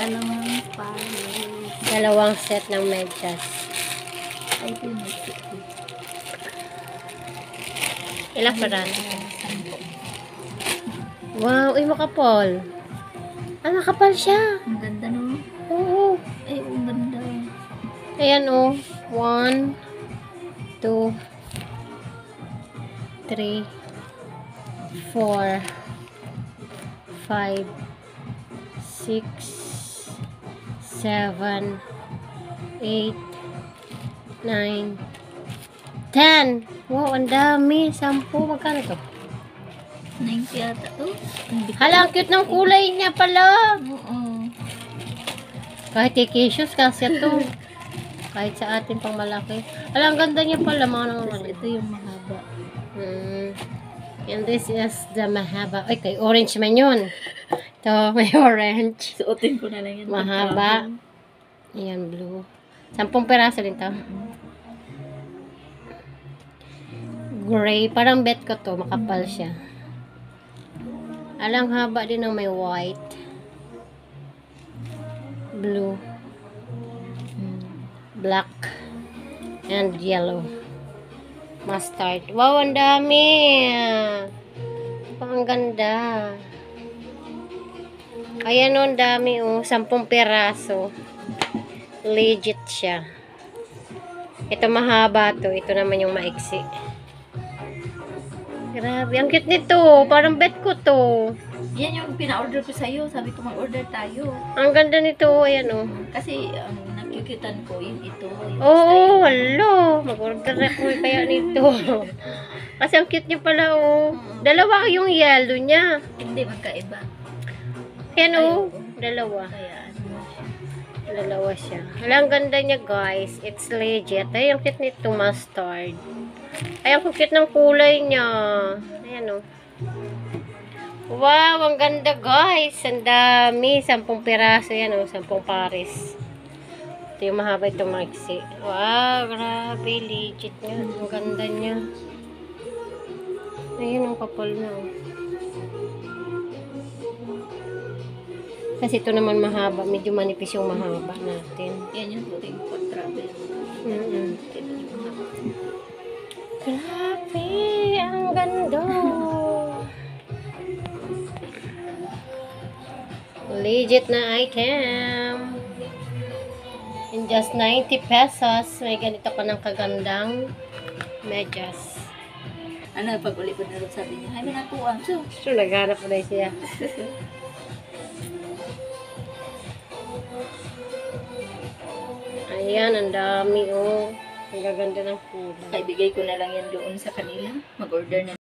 Dalawang pares. Dalawang set ng medyas. Ay, ito yung next. Ilang peraso? 10. Wow, uy, makapal. Ah, makapal siya. Ang ganda, no? Oo. Ay, ang ganda. Ayan, oh. 1, 2, 3, 4, 5, 6, 7, 8, 9, 10. Wow, ang dami. 10. Magkano to? 90 yata to. Hala, ang cute ng kulay niya pala. Oo. Kahit ikissues kasi to. Kahit sa atin pang malaki. Hala, ang ganda niya pala. Mga Tapos naman. ito yung mahaba. And this is the mahaba. Ay, kay orange man yun. Ito, may orange. Suotin ko na lang yan. Mahaba. Ayan, blue. 10 peraso din to. Gray. Parang bet ko to. Makapal siya. Alang haba din ng may white. Blue. Black. And yellow. Mustard. Wow, ang dami. Ang ganda. Ayan o, ang dami o. 10 peraso. Legit siya. Ito mahaba to. Ito naman yung maiksi. Grabe. Ang cute nito. Parang bet ko to. Yan yung pina-order ko sa'yo. Sabi ko mag-order tayo. Ang ganda nito. Ayan o. Kasi nakikitan ko yung ito. Yung Oo, style. hello. Mag-order ako kaya nito. Kasi ang cute niya pala o. Dalawa yung yellow niya. Hindi, magkaiba. Ayan o. Ay, Dalawa. Kaya Dalawa siya. Hala, ang ganda niya guys. It's legit. Ay, ang cute nito, mustard. Ay, ang cute ng kulay niya. Ayan o. Wow, ang ganda guys. Ang dami. 10 piraso yan o. 10 pares. Ito yung mahaba itong maiksi. Wow, grabe. Legit niya. Ang ganda niya. Ayun, ang kapal na o. Kasi ito naman mahaba. Medyo manipis yung mahaba natin. yan yung tuting pag-travel. Grabe, ang ganda. Legit na item. In just 90 pesos, may ganito ka ng kagandang medyas. Ano, pag uli ko na rin sabi niya, ay, may nakuha. So, Sure, naghanap na siya. Ayan, ang dami oh. Ang gaganda ng kulay. kaya bigay ko na lang yan doon sa kanila. Mag-order na